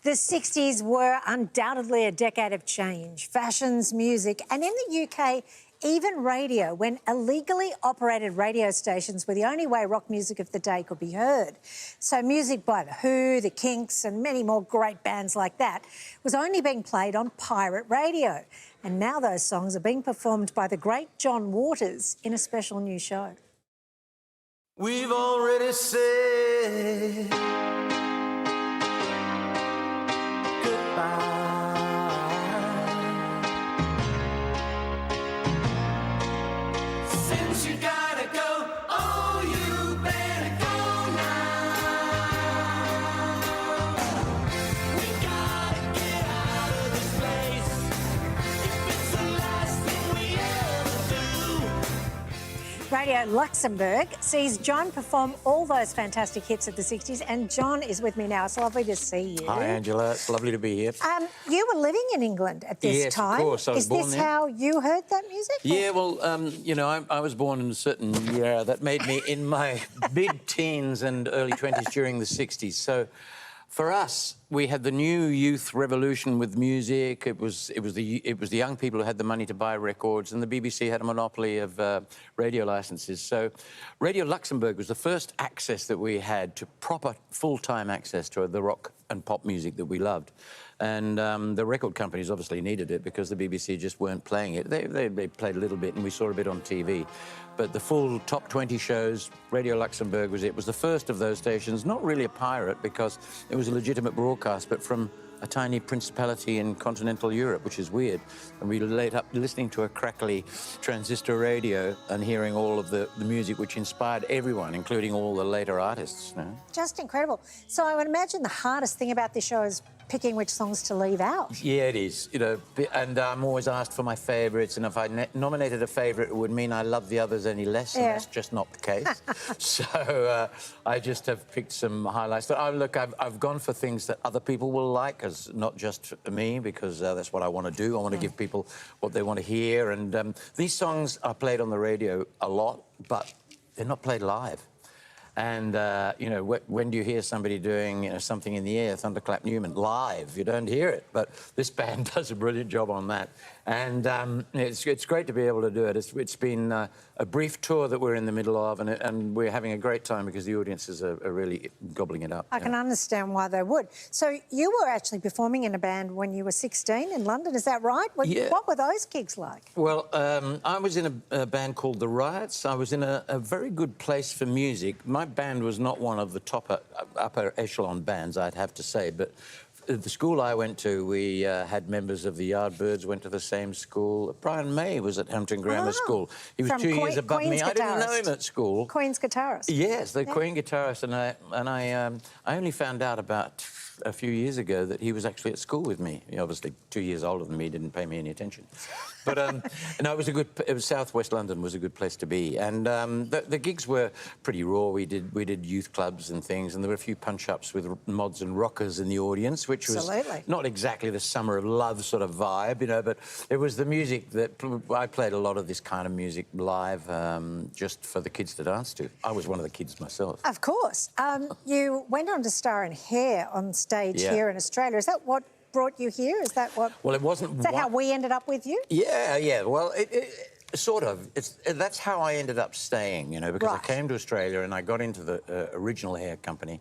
The 60s were undoubtedly a decade of change. Fashions, music, and in the UK, even radio, when illegally operated radio stations were the only way rock music of the day could be heard. So music by The Who, The Kinks and many more great bands like that was only being played on pirate radio. And now those songs are being performed by the great John Waters in a special new show. We've already said goodbye. Since you gotta go, oh, you better go now. We gotta get out of this place. If it's the last thing we ever do. Radio Luxembourg sees John perform all those fantastic hits of the 60s, and John is with me now. It's lovely to see you. Hi, Angela. It's lovely to be here. You were living in England at this time. Yes, of course. I was born Is this there. how you heard that music? Yeah, well, you know, I was born in a certain year that made me in my mid-teens and early 20s during the 60s. So for us, we had the new youth revolution with music. It was the young people who had the money to buy records, and the BBC had a monopoly of radio licenses. So Radio Luxembourg was the first access that we had to proper full-time access to the rock and pop music that we loved. And the record companies obviously needed it because the BBC just weren't playing it. They played a little bit and we saw a bit on TV. But the full top 20 shows, Radio Luxembourg was it. It was the first of those stations, not really a pirate because it was a legitimate broadcast, but from a tiny principality in continental Europe, which is weird. And we late up listening to a crackly transistor radio and hearing all of the music which inspired everyone, including all the later artists. You know? Just incredible. So I would imagine the hardest thing about this show is picking which songs to leave out. Yeah, it is, you know, and I'm always asked for my favourites, and if I nominated a favourite, it would mean I love the others any less, and that's just not the case. So I just have picked some highlights. But look, I've gone for things that other people will like, as not just me, because that's what I want to do. I want to give people what they want to hear, and these songs are played on the radio a lot, but they're not played live. And, you know, when do you hear somebody doing, you know, Something in the Air, Thunderclap Newman, live? You don't hear it. But this band does a brilliant job on that. And it's great to be able to do it. It's been a brief tour that we're in the middle of, and we're having a great time because the audiences are really gobbling it up. I can understand why they would. So you were actually performing in a band when you were 16 in London, is that right? Yeah. What were those gigs like? Well, I was in a band called The Riots. I was in a very good place for music. My band was not one of the top upper echelon bands, I'd have to say, but at the school I went to, we had members of the Yardbirds, went to the same school. Brian May was at Hampton Grammar School. He was From 2 years above Queen's me. I didn't know guitarist. him at school. Queen's guitarist. Yes, the Queen guitarist, and I only found out about a few years ago that he was actually at school with me. He obviously 2 years older than me, didn't pay me any attention. But no, it was South West London was a good place to be, and the gigs were pretty raw. We did youth clubs and things, and there were a few punch-ups with mods and rockers in the audience, which was not exactly the Summer of Love sort of vibe, you know. But it was the music that I played a lot of this kind of music live, just for the kids to dance to. I was one of the kids myself. Of course. You went on to star in Hair on stage here in Australia. Is that what brought you here? Is that what? Well, it wasn't. Is that how we ended up with you? Yeah, yeah. Well, sort of. That's how I ended up staying, you know, because I came to Australia and I got into the original Hair company,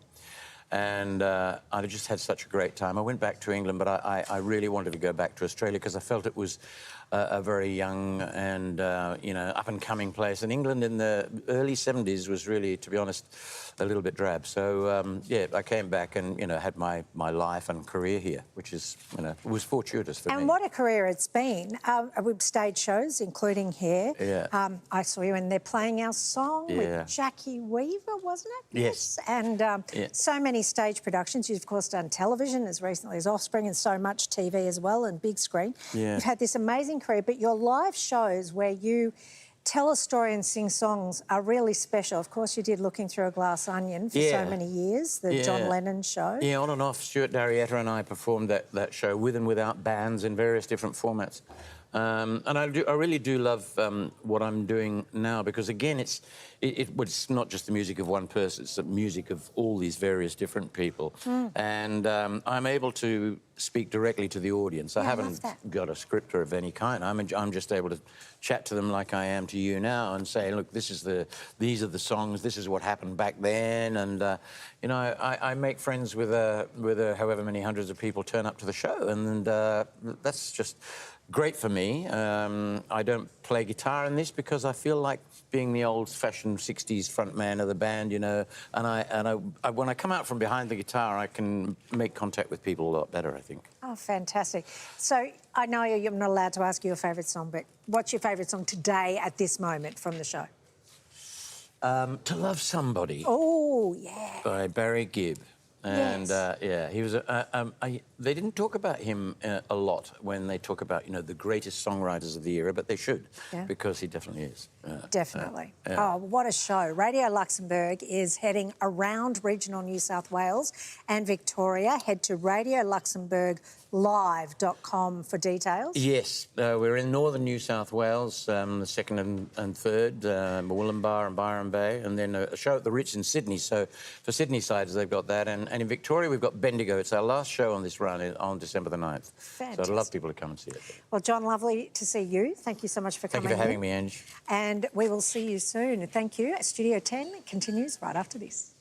and I just had such a great time. I went back to England, but I really wanted to go back to Australia because I felt it was a very young and, you know, up-and-coming place. And England in the early 70s was really, to be honest, a little bit drab. So, yeah, I came back and, you know, had my life and career here, which is, you know, was fortuitous for me. And what a career it's been. With stage shows, including Hair. Yeah. I saw you in there playing our song with Jackie Weaver, wasn't it? Yes. And so many stage productions. You've, of course, done television as recently as Offspring and so much TV as well and big screen. Yeah. You've had this amazing career, but your live shows where you tell a story and sing songs are really special. Of course, you did Looking Through a Glass Onion for so many years, the John Lennon show. Yeah, on and off. Stuart Darietta and I performed that show with and without bands in various different formats. And I really do love what I'm doing now because, again, it's not just the music of one person, it's the music of all these various different people. And I'm able to speak directly to the audience. I haven't got a script of any kind. I'm just able to chat to them like I am to you now and say, look, these are the songs, this is what happened back then. And, you know, I make friends with however many hundreds of people turn up to the show. And that's just great for me. I don't play guitar in this because I feel like being the old-fashioned 60s front man of the band, you know, and when I come out from behind the guitar, I can make contact with people a lot better, I think. Oh, fantastic. So I know you're not allowed to ask your favourite song, but what's your favourite song today at this moment from the show? To Love Somebody. Oh, yeah. By Barry Gibb. And, Yes. yeah, he was... they didn't talk about him a lot when they talk about, you know, the greatest songwriters of the era, but they should, because he definitely is. Definitely. Oh, what a show. Radio Luxembourg is heading around regional New South Wales and Victoria. Head to radioluxembourglive.com for details. Yes, we're in northern New South Wales, the 2nd and 3rd, Wollumbar and Byron Bay, and then a show at the Ritz in Sydney. So for Sydney sides, they've got that. And in Victoria, we've got Bendigo. It's our last show on this run on December the 9th. Fantastic. So I'd love people to come and see it. Well, John, lovely to see you. Thank you so much for coming. Thank you for having me, Ange. And we will see you soon. Thank you. Studio 10 continues right after this.